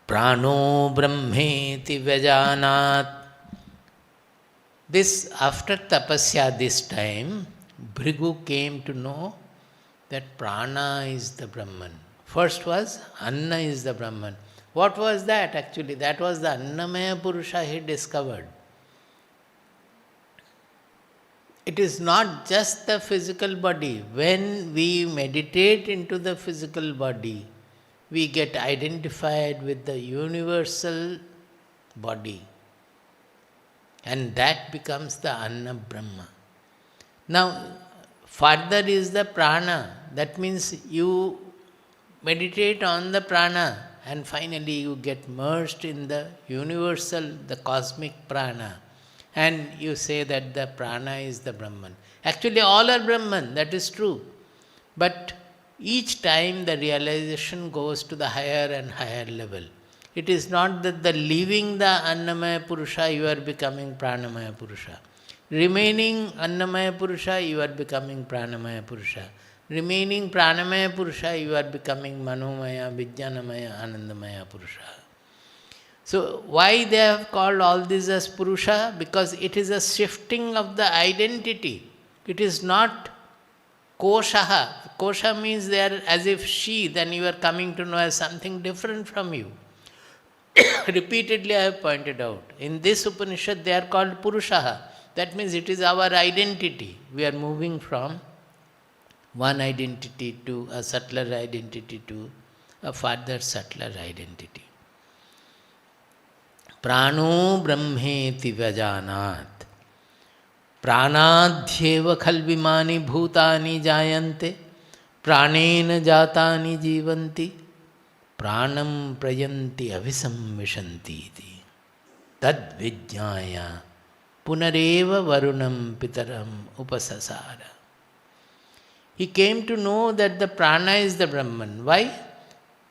Prano Brahmeti Vajanat. This, after Tapasya this time, Bhrigu came to know that Prana is the Brahman. First was Anna is the Brahman. What was that actually? That was the Annamaya Purusha he discovered. It is not just the physical body. When we meditate into the physical body, we get identified with the universal body. And that becomes the Anna Brahma. Now, further is the prana. That means you meditate on the prana and finally you get merged in the universal, the cosmic prana. And you say that the prana is the Brahman. Actually all are Brahman, that is true. But each time the realization goes to the higher and higher level. It is not that the leaving the Annamaya Purusha, you are becoming Pranamaya Purusha. Remaining Annamaya Purusha, you are becoming Pranamaya Purusha. Remaining Pranamaya Purusha, you are becoming Manomaya, Vijnanamaya, Anandamaya Purusha. So why they have called all this as Purusha? Because it is a shifting of the identity. It is not Koshaha. Kosha means they are as if she, then you are coming to know as something different from you. Repeatedly I have pointed out. In this Upanishad they are called Purushaha. That means it is our identity. We are moving from one identity to a subtler identity to a further subtler identity. Prano brahmeti vajanat. Pranadhyeva khalvimani bhutani jayante. Pranena jatani jivanti. Pranam prayanti avisamvishanti iti. Tad vijnaya punareva varunam pitaram upasasara. He came to know that the prana is the Brahman. Why?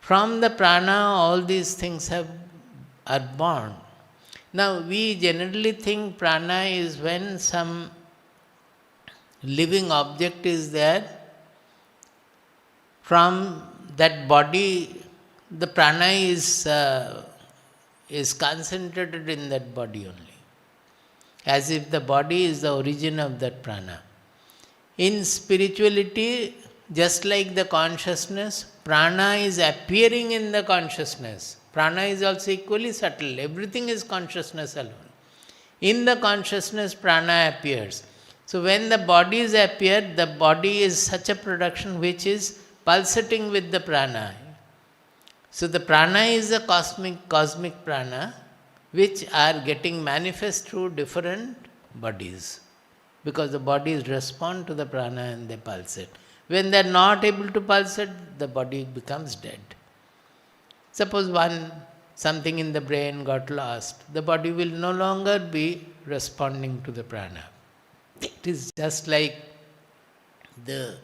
From the prana all these things are born. Now we generally think prana is when some living object is there. From that body, the prana is concentrated in that body only. As if the body is the origin of that prana. In spirituality, just like the consciousness, prana is appearing in the consciousness. Prana is also equally subtle. Everything is consciousness alone. In the consciousness, prana appears. So when the bodies appear, the body is such a production which is pulsating with the prana. So the prana is a cosmic prana, which are getting manifest through different bodies. Because the bodies respond to the prana and they pulsate. When they are not able to pulsate, the body becomes dead. Suppose something in the brain got lost, the body will no longer be responding to the prana. It is just like the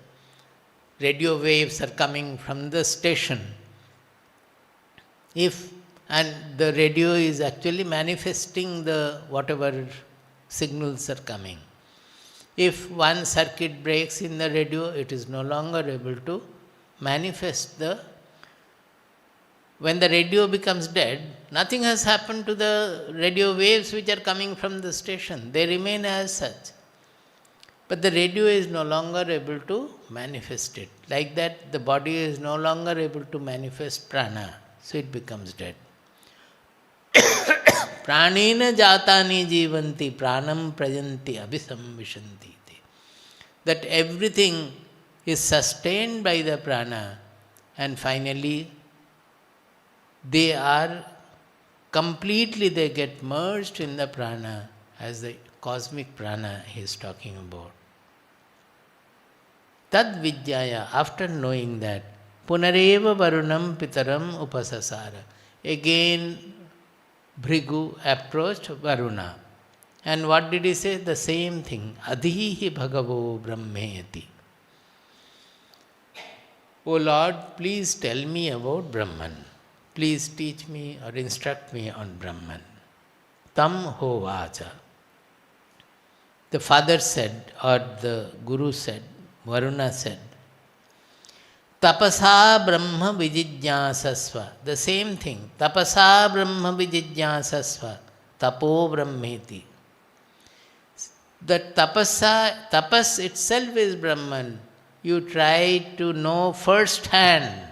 radio waves are coming from the station. And the radio is actually manifesting the whatever signals are coming. If one circuit breaks in the radio, it is no longer able to manifest when the radio becomes dead, nothing has happened to the radio waves which are coming from the station. They remain as such. But the radio is no longer able to manifest it. Like that, the body is no longer able to manifest prana. So it becomes dead. Pranena jatani jivanti pranam prayanti abhisamvishanti. That everything is sustained by the prana and finally they get merged in the prana as the cosmic prana he is talking about. Tad vidyaya, after knowing that, punareva varunam pitaram upasasara. Again Bhrigu approached Varuna. And what did he say? The same thing. Adhihi bhagavo brahmeti. O Lord, please tell me about Brahman. Please teach me or instruct me on Brahman. Tam hovacha. The father said, or the guru said, Varuna said, Tapasa Brahma vijijñāsasva. The same thing. Tapasa Brahma vijijñāsasva. Tapo Brahmeti. That tapas itself is Brahman. You try to know first hand.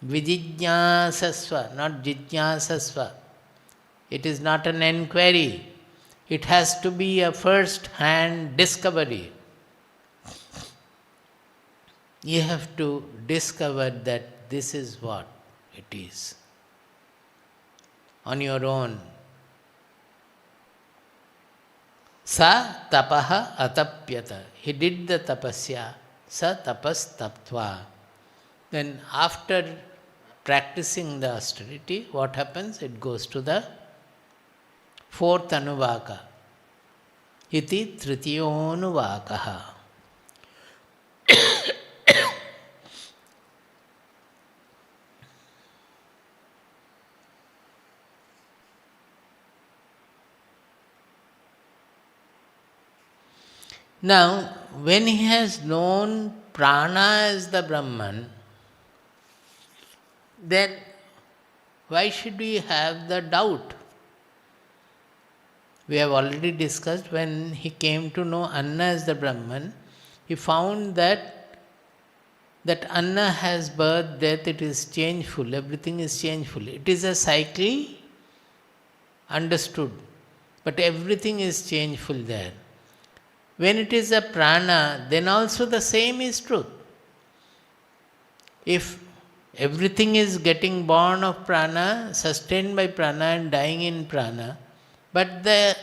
Vijijñāsasva, not jijñāsasva. It is not an enquiry. It has to be a first hand discovery. You have to discover that this is what it is. On your own. Sa tapaha atapyata. He did the tapasya. Sa tapas taptva. Then after practicing the austerity, what happens? It goes to the fourth Anuvaka. Iti Tritiyo Anuvakaha. Now, when he has known prana as the Brahman, then why should we have the doubt? We have already discussed when he came to know Anna as the Brahman, he found that Anna has birth, death, it is changeful, everything is changeful. It is a cycle, understood, but everything is changeful there. When it is a prana, then also the same is truth. If everything is getting born of prana, sustained by prana and dying in prana. But the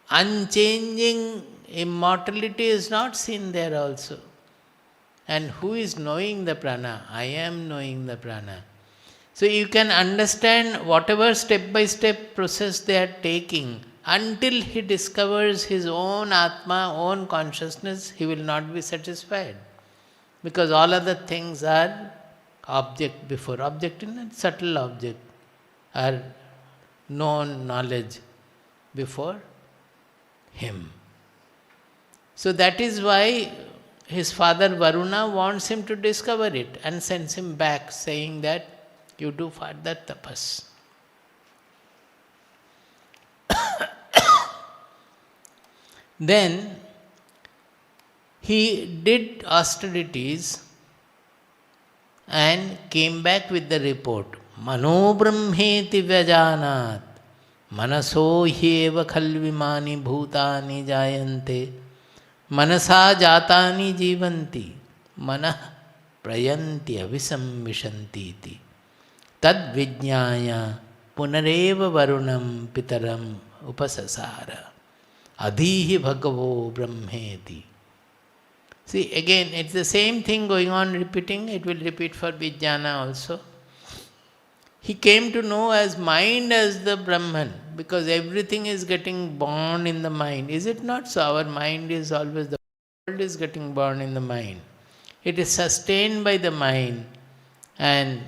unchanging immortality is not seen there also. And who is knowing the prana? I am knowing the prana. So you can understand whatever step by step process they are taking, until he discovers his own Atma, own consciousness, he will not be satisfied. Because all other things are object before. Object in a subtle object, are known knowledge before him. So that is why his father Varuna wants him to discover it and sends him back saying that you do further tapas. Then he did austerities and came back with the report. Mano brahmeti vyajanat manaso hyeva khalvimani bhutani jayante manasa jatani jivanti manah prayanti avisamvishanti iti tad vijñāya punareva varunam pitaram upasasara adhihi bhagavo brahmeti. See, again, it's the same thing going on repeating. It will repeat for Vijnana also. He came to know as mind as the Brahman, because everything is getting born in the mind. Is it not so? Our mind is always, the world is getting born in the mind. It is sustained by the mind, and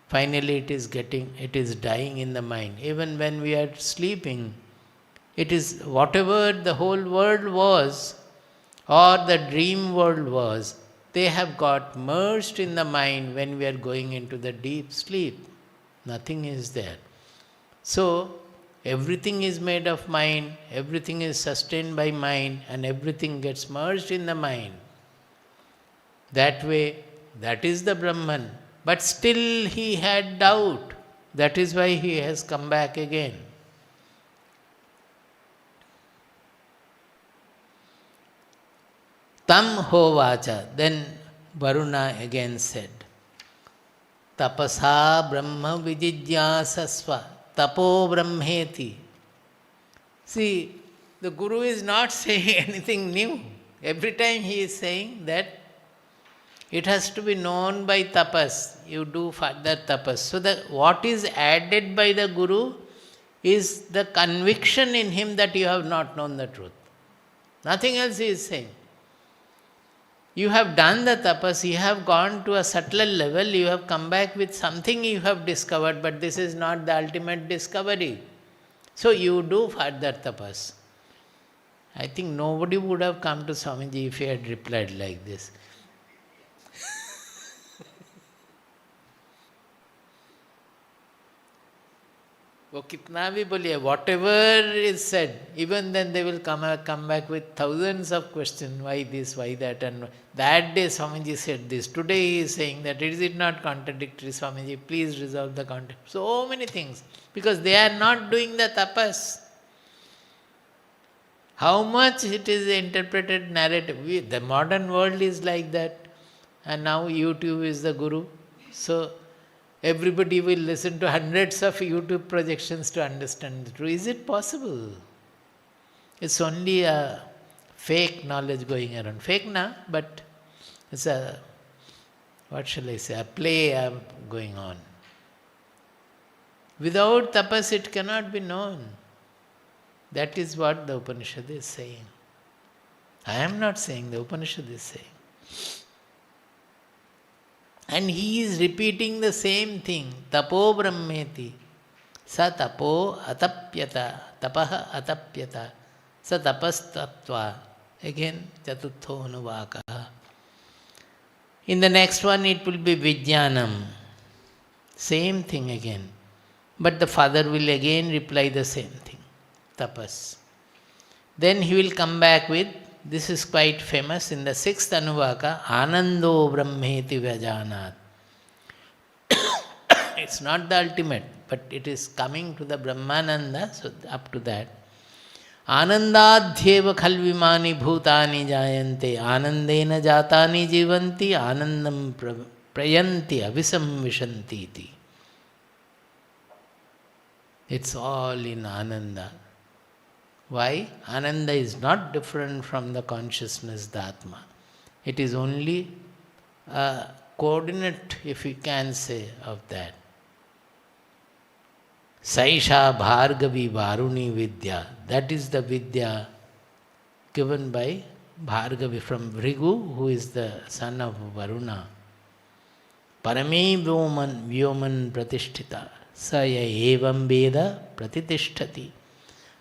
finally it is dying in the mind. Even when we are sleeping, it is whatever the whole world was, or the dream world was, they have got merged in the mind when we are going into the deep sleep. Nothing is there. So, everything is made of mind, everything is sustained by mind, and everything gets merged in the mind. That way, that is the Brahman. But still he had doubt. That is why he has come back again. Tam hovacha. Then Varuna again said, Tapasa Brahma Vijijñāsasva Tapo Brahmeti. See, the Guru is not saying anything new. Every time he is saying that it has to be known by tapas. You do further tapas. So what is added by the Guru is the conviction in him that you have not known the truth. Nothing else he is saying. You have done the tapas, you have gone to a subtler level, you have come back with something you have discovered, but this is not the ultimate discovery. So you do further tapas. I think nobody would have come to Swamiji if he had replied like this. वो कितना भी बोलिए, whatever is said, even then they will come back with thousands of questions. Why this, why that? And that day Swamiji said this. Today he is saying that. Is it not contradictory, Swamiji? Please resolve the contradiction. So many things. Because they are not doing the tapas. How much it is interpreted narrative. The modern world is like that. And now YouTube is the Guru. So everybody will listen to hundreds of YouTube projections to understand the truth. Is it possible? It's only a fake knowledge going around. Fake na, but it's a, what shall I say, a play going on. Without tapas it cannot be known. That is what the Upanishad is saying. I am not saying, the Upanishad is saying. And he is repeating the same thing. Tapo brahmeti. Sa tapo atapyata. Tapaha atapyata. Sa tapastatva. Again, chatutho Anuvaka. In the next one it will be Vijnanam. Same thing again. But the father will again reply the same thing. Tapas. Then he will come back with, this is quite famous in the 6th Anuvaka, Anando Brahmeti Vyajanat. It's not the ultimate, but it is coming to the Brahmananda, so up to that. Anandadhyeva khalvimani bhutani jayante, anandena jatani jivanti, anandam prayanti avisamvishanti iti. It's all in Ananda. Why? Ananda is not different from the consciousness, the Atma. It is only a coordinate, if you can say, of that. Saisha Bhargavi Varuni Vidya. That is the Vidya given by Bhargavi from Bhrigu, who is the son of Varuna. Parame Vyoman Pratishtita. Saya evam Veda Pratitishthati.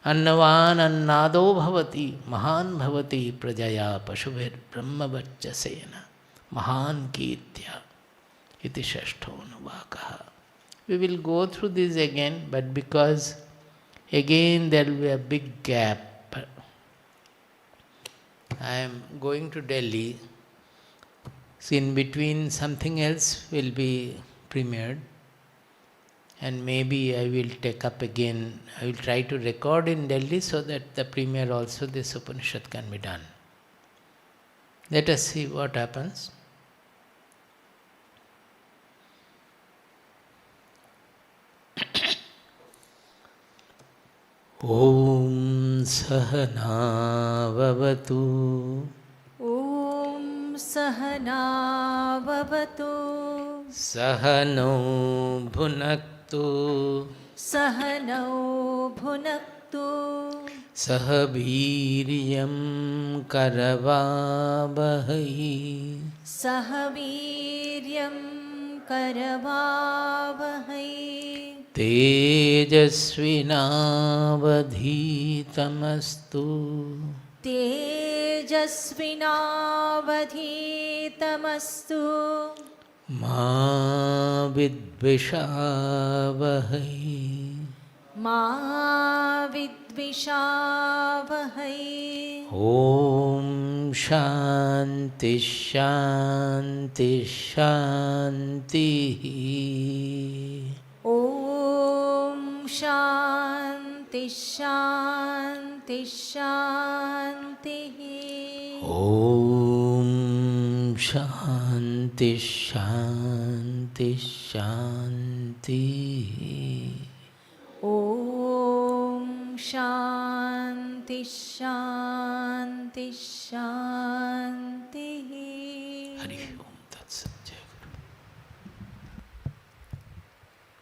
Annavan Annado Bhavati. Mahan Bhavati Prajaya Pashuvir Brahmavachasena. Mahan Kirtya. Iti Shashto Anuvaka. We will go through this again, but because again there will be a big gap. I am going to Delhi. So in between something else will be premiered, and maybe I will take up again. I will try to record in Delhi so that the premiere also this Upanishad can be done. Let us see what happens. Om Sahana Vavatu. Om Sahana Vavatu. Sahano Bhunaktu. Sahano Bhunaktu. Sahaviryam Karavabhai. Sahaviryam Karavavahai. Tejasvinavadhitamastu. Tejasvinavadhitamastu. Ma vidvishavahai. Ma vidvishavahai. Om Shanti Shanti Shanti. Om Shanti Shanti Shanti. Om Shanti Shanti Shanti. Om Shanti Shanti Shanti.